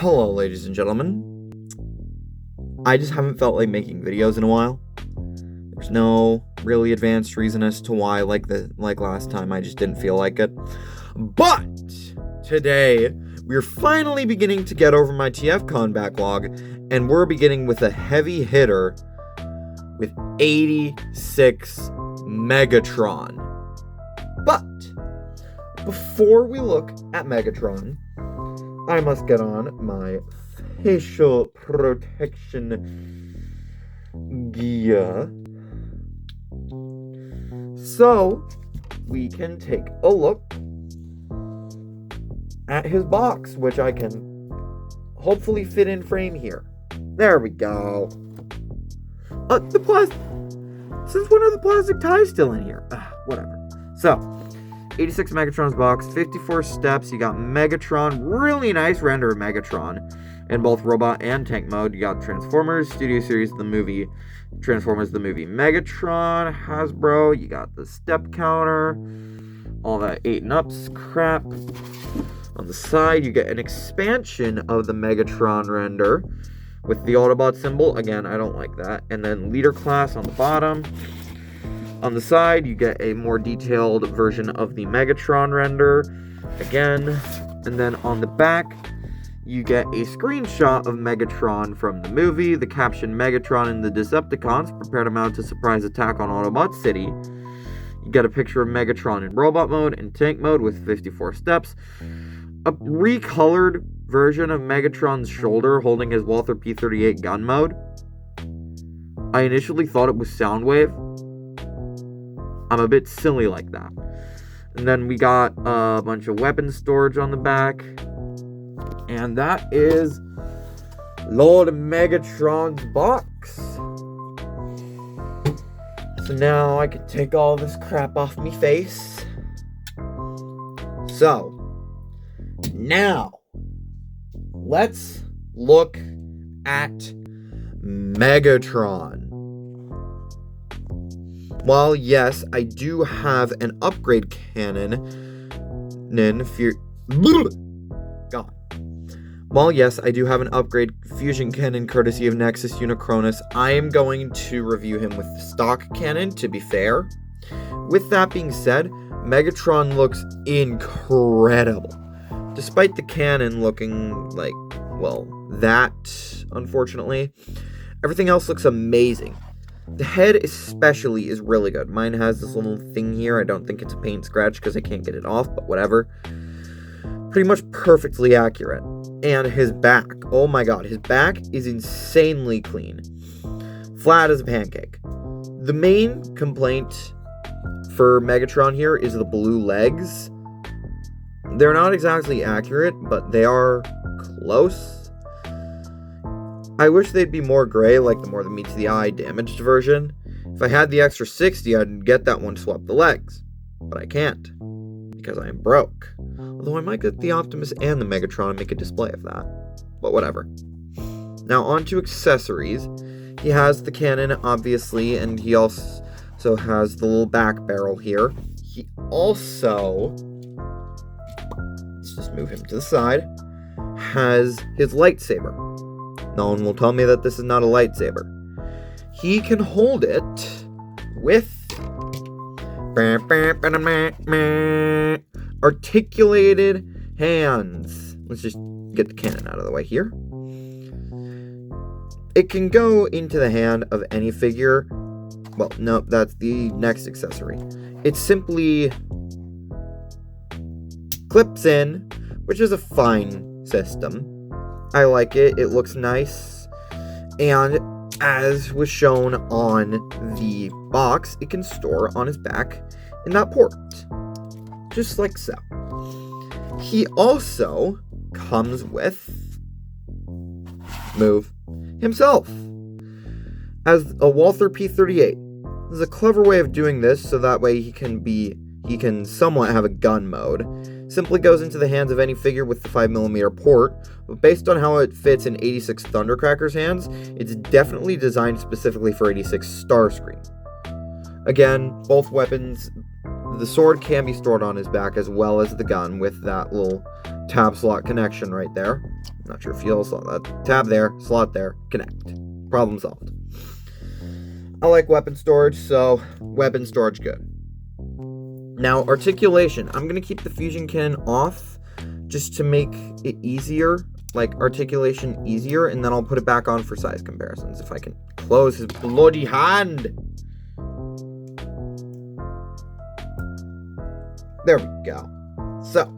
Hello, ladies and gentlemen. I just haven't felt like making videos in a while. There's no really advanced reason as to why, like last time, I just didn't feel like it. But today, we're finally beginning to get over my TFCon backlog, and we're beginning with a heavy hitter with 86 Megatron. But before we look at Megatron, I must get on my facial protection gear so we can take a look at his box, which I can hopefully fit in frame here. There we go. Since when are the plastic ties still in here? Whatever. So, 86 Megatron's box, 54 steps. You got Megatron, really nice render of Megatron in both robot and tank mode. You got Transformers, Studio Series, the movie, Transformers, the movie, Megatron, Hasbro. You got the step counter, all that 8 and ups crap. On the side, you get an expansion of the Megatron render with the Autobot symbol. Again, I don't like that. And then leader class on the bottom. On the side, you get a more detailed version of the Megatron render, again, and then on the back, you get a screenshot of Megatron from the movie, the caption Megatron and the Decepticons prepare to mount a surprise attack on Autobot City. You get a picture of Megatron in robot mode and tank mode with 54 steps, a recolored version of Megatron's shoulder holding his Walther P-38 gun mode. I initially thought it was Soundwave. I'm a bit silly like that. And then we got a bunch of weapon storage on the back. And that is Lord Megatron's box. So now I can take all this crap off me face. So, now, let's look at Megatron. While yes, I do have an upgrade cannon. While yes, I do have an upgrade fusion cannon courtesy of Nexus Unicronus, I am going to review him with the stock cannon, to be fair. With that being said, Megatron looks incredible. Despite the cannon looking like, well, that, unfortunately, everything else looks amazing. The head especially is really good. Mine has this little thing here. I don't think it's a paint scratch because I can't get it off, but whatever. Pretty much perfectly accurate. And his back. Oh my god, his back is insanely clean. Flat as a pancake. The main complaint for Megatron here is the blue legs. They're not exactly accurate, but they are close. I wish they'd be more gray, like the more that meets the eye damaged version. If I had the extra 60, I'd get that one to swap the legs. But I can't, because I am broke. Although I might get the Optimus and the Megatron and make a display of that. But whatever. Now on to accessories. He has the cannon, obviously, and he also has the little back barrel here. He also, let's just move him to the side, has his lightsaber. No one will tell me that this is not a lightsaber. He can hold it with articulated hands. Let's just get the cannon out of the way here. It can go into the hand of any figure. Well, no, that's the next accessory. It simply clips in, which is a fine system. I like it. It looks nice. And as was shown on the box, it can store on his back in that port. Just like so. He also comes with himself as a Walther P-38. There's a clever way of doing this so that way he can somewhat have a gun mode. Simply goes into the hands of any figure with the 5mm port, but based on how it fits in 86 Thundercracker's hands, it's definitely designed specifically for 86 Starscream. Again, both weapons the sword can be stored on his back as well as the gun with that little tab slot connection right there. Not sure if you'll saw that. Tab there, slot there, connect. Problem solved. I like weapon storage, so weapon storage good. Now, articulation. I'm going to keep the fusion cannon off just to make it easier, like articulation easier, and then I'll put it back on for size comparisons if I can close his bloody hand. There we go. So,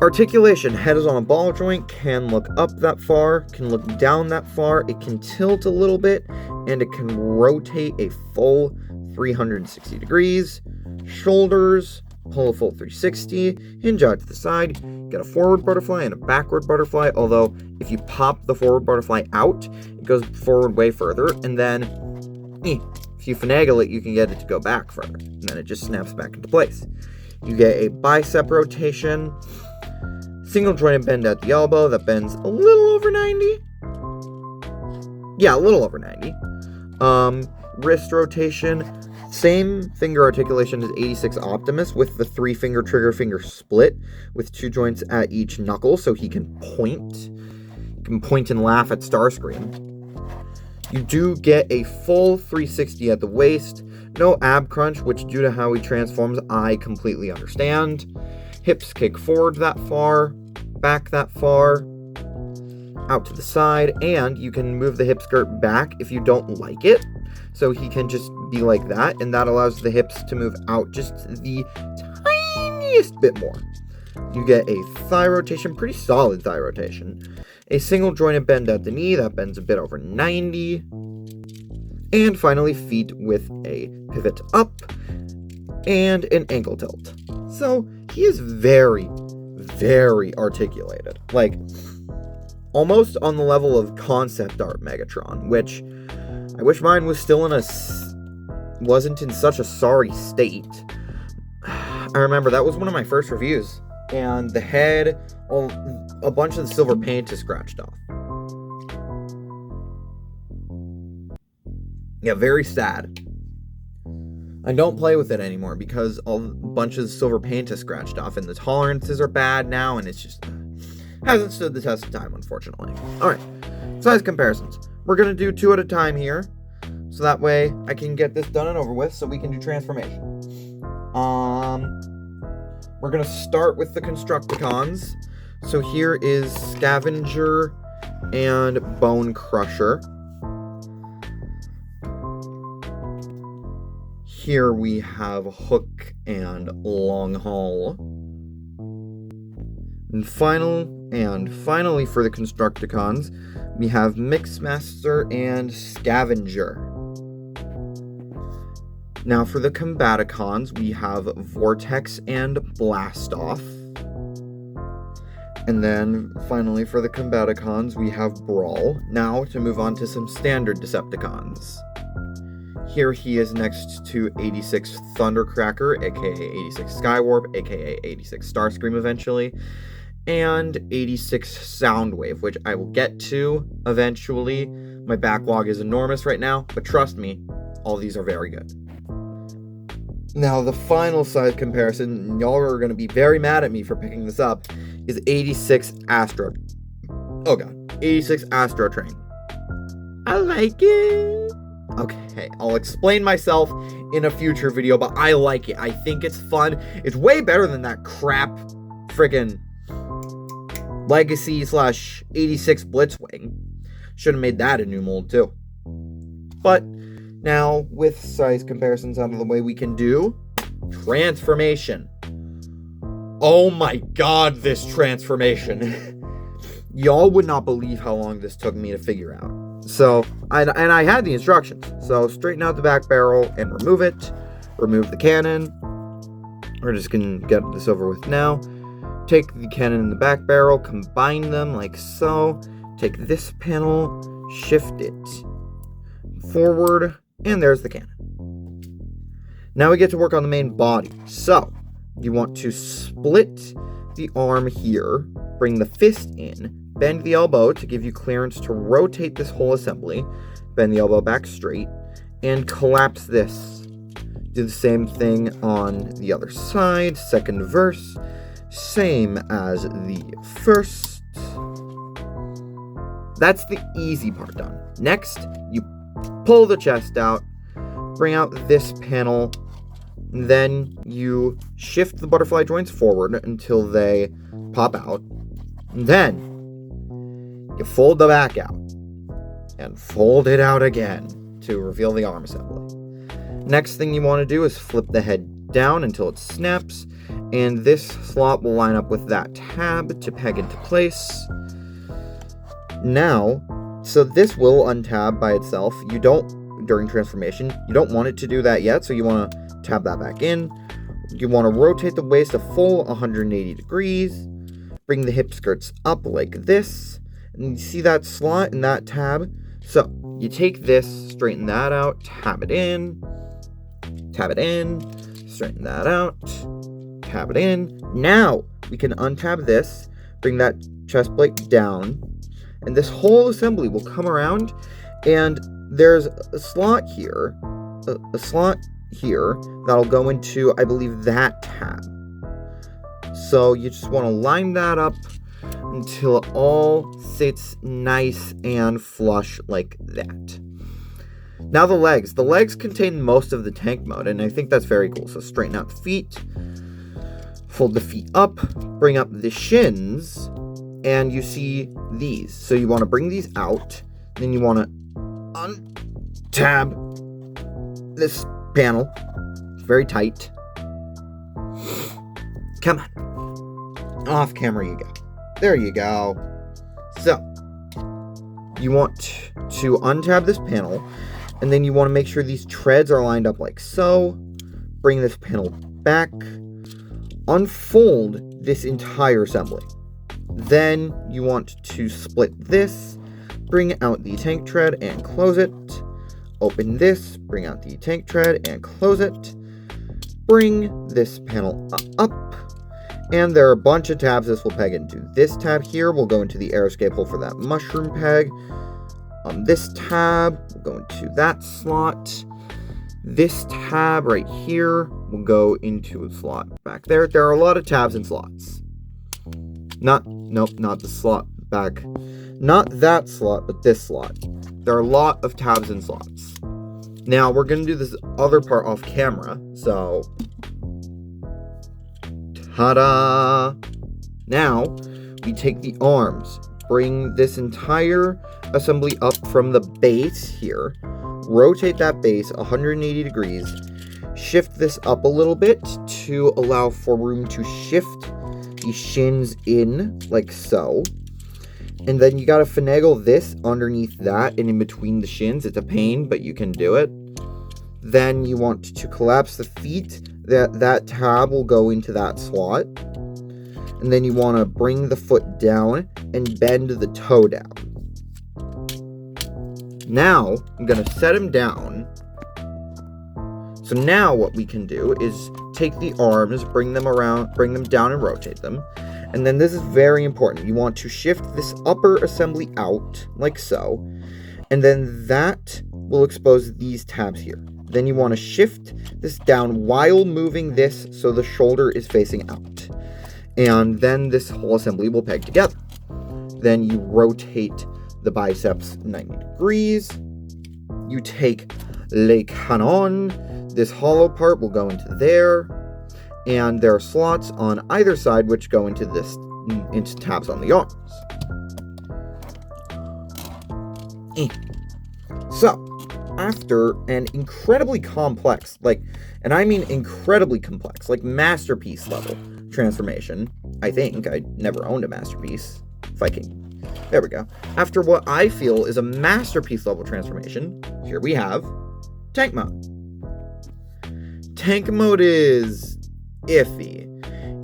articulation. Head is on a ball joint, can look up that far, can look down that far, it can tilt a little bit, and it can rotate a full 360 degrees. Shoulders, pull a full 360, hinge out to the side, get a forward butterfly and a backward butterfly, although if you pop the forward butterfly out, it goes forward way further, and then if you finagle it, you can get it to go back further, and then it just snaps back into place. You get a bicep rotation, single jointed bend at the elbow that bends a little over 90. Yeah, a little over 90. Wrist rotation, same finger articulation as 86 Optimus with the 3-finger trigger finger split with 2 joints at each knuckle so he can point. He can point and laugh at Starscream. You do get a full 360 at the waist. No ab crunch, which due to how he transforms, I completely understand. Hips kick forward that far, back that far, out to the side, and you can move the hip skirt back if you don't like it. So he can just be like that, and that allows the hips to move out just the tiniest bit more. You get a thigh rotation, pretty solid thigh rotation. A single jointed bend at the knee, that bends a bit over 90. And finally, feet with a pivot up and an ankle tilt. So he is very, very articulated. Like, almost on the level of concept art Megatron, which I wish mine was still wasn't in such a sorry state. I remember that was one of my first reviews, and the head, a bunch of the silver paint is scratched off. Yeah, very sad. I don't play with it anymore because a bunch of the silver paint is scratched off, and the tolerances are bad now, and it's just hasn't stood the test of time, unfortunately. Alright, size comparisons. We're going to do 2 at a time here, so that way I can get this done and over with, so we can do transformation. We're going to start with the Constructicons. So here is Scavenger and Bone Crusher. Here we have Hook and Long Haul. And finally for the Constructicons, we have Mixmaster and Scavenger. Now for the Combaticons, we have Vortex and Blastoff. And then finally for the Combaticons, we have Brawl. Now to move on to some standard Decepticons. Here he is next to 86 Thundercracker, aka 86 Skywarp, aka 86 Starscream eventually, and 86 Soundwave, which I will get to eventually. My backlog is enormous right now, but trust me, all these are very good. Now, the final size comparison, y'all are going to be very mad at me for picking this up, is 86 Astro. Oh god, 86 Astro Train. I like it. Okay, I'll explain myself in a future video, but I like it. I think it's fun. It's way better than that crap friggin' Legacy / 86 Blitzwing. Should have made that a new mold too. But now, with size comparisons out of the way, we can do transformation. Oh my god, this transformation. Y'all would not believe how long this took me to figure out. So, and I had the instructions. So, straighten out the back barrel and remove it. Remove the cannon. We're just going to get this over with now. Take the cannon and the back barrel, combine them like so. Take this panel, shift it forward, and there's the cannon. Now we get to work on the main body. So, you want to split the arm here, bring the fist in, bend the elbow to give you clearance to rotate this whole assembly, bend the elbow back straight, and collapse this Do the same thing on the other side. Second verse, same as the first. That's the easy part done. Next, you pull the chest out, bring out this panel, then you shift the butterfly joints forward until they pop out. Then you fold the back out and fold it out again to reveal the arm assembly. Next thing you want to do is flip the head down until it snaps, and this slot will line up with that tab to peg into place. Now, so this will untab by itself. You don't, during transformation, you don't want it to do that yet, so you want to tab that back in. You want to rotate the waist a full 180 degrees, bring the hip skirts up like this, and you see that slot in that tab? So, you take this, straighten that out, tab it in, straighten that out, tab it in. Now, we can untab this, bring that chest plate down, and this whole assembly will come around, and there's a slot here, that'll go into, I believe, that tab. So you just want to line that up until it all sits nice and flush like that. Now the legs. The legs contain most of the tank mode, and I think that's very cool. So straighten out the feet, fold the feet up, bring up the shins, and you see these. So you want to bring these out, then you want to untab this panel. It's very tight. Come on. Off camera you go. There you go. So, you want to untab this panel, and then you want to make sure these treads are lined up like so. Bring this panel back. Unfold this entire assembly. Then you want to split this, bring out the tank tread and close it. Open this, bring out the tank tread and close it. Bring this panel up. And there are a bunch of tabs this will peg into. This tab here will go into the air escape hole for that mushroom peg. This tab will go into that slot. This tab right here will go into a slot back there. There are a lot of tabs and slots. Not the slot back. Not that slot, but this slot. There are a lot of tabs and slots. Now, we're going to do this other part off camera, so ta-da! Now, we take the arms, bring this entire assembly up from the base here, rotate that base 180 degrees, shift this up a little bit to allow for room to shift the shins in, like so. And then you gotta finagle this underneath that and in between the shins. It's a pain, but you can do it. Then you want to collapse the feet. That tab will go into that slot. And then you want to bring the foot down and bend the toe down. Now, I'm going to set him down. So now what we can do is take the arms, bring them down and rotate them. And then this is very important. You want to shift this upper assembly out, like so. And then that will expose these tabs here. Then you want to shift this down while moving this so the shoulder is facing out. And then this whole assembly will peg together. Then you rotate the biceps 90 degrees. You take le canon. This hollow part will go into there. And there are slots on either side which go into tabs on the arms. So, after an incredibly complex, and I mean incredibly complex, masterpiece level transformation, I think, I never owned a masterpiece, there we go. After what I feel is a masterpiece level transformation, here we have tank mode. Tank mode is iffy.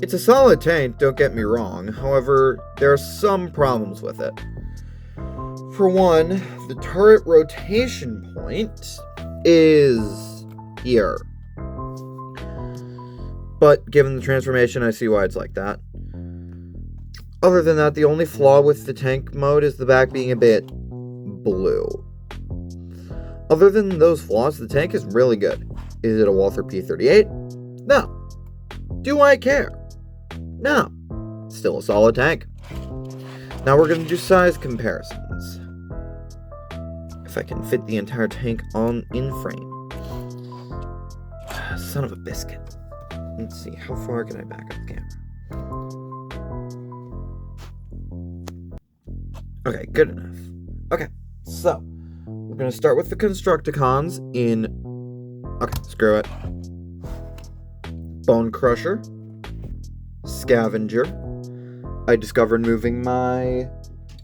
It's a solid tank, don't get me wrong, however, there are some problems with it. For one, the turret rotation point is here. But given the transformation, I see why it's like that. Other than that, the only flaw with the tank mode is the back being a bit blue. Other than those flaws, the tank is really good. Is it a Walther P38? No. Do I care? No. Still a solid tank. Now we're going to do size comparisons. If I can fit the entire tank in frame. Son of a biscuit. Let's see, how far can I back up the camera? Okay, good enough. Okay, so we're going to start with the Constructicons in... Okay, screw it. Bone Crusher. Scavenger. I discovered moving my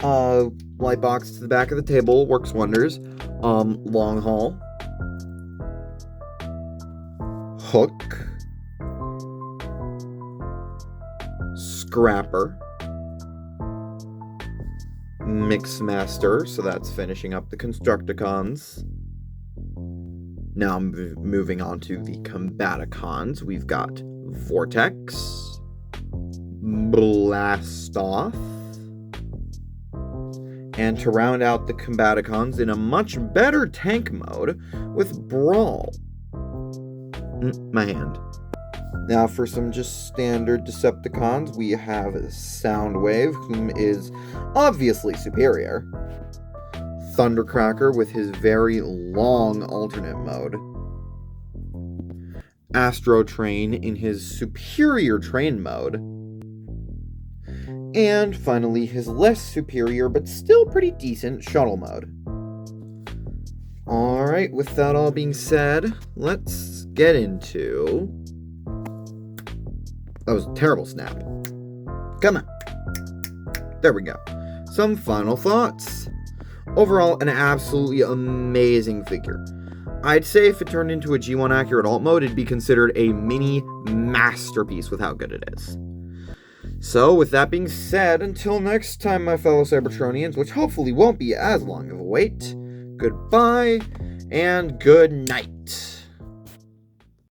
light box to the back of the table works wonders. Long Haul. Hook. Scrapper. Mixmaster, so that's finishing up the Constructicons. Now moving on to the Combaticons, we've got Vortex, Blastoff, and to round out the Combaticons in a much better tank mode with Brawl. My hand. Now for some just standard Decepticons, we have Soundwave, whom is obviously superior. Thundercracker with his very long alternate mode. Astro Train in his superior train mode. And finally, his less superior but still pretty decent shuttle mode. Alright, with that all being said, let's get into... That was a terrible snap. Come on. There we go. Some final thoughts. Overall, an absolutely amazing figure. I'd say if it turned into a G1 accurate alt mode, it'd be considered a mini masterpiece with how good it is. So, with that being said, until next time, my fellow Cybertronians, which hopefully won't be as long of a wait, goodbye and good night.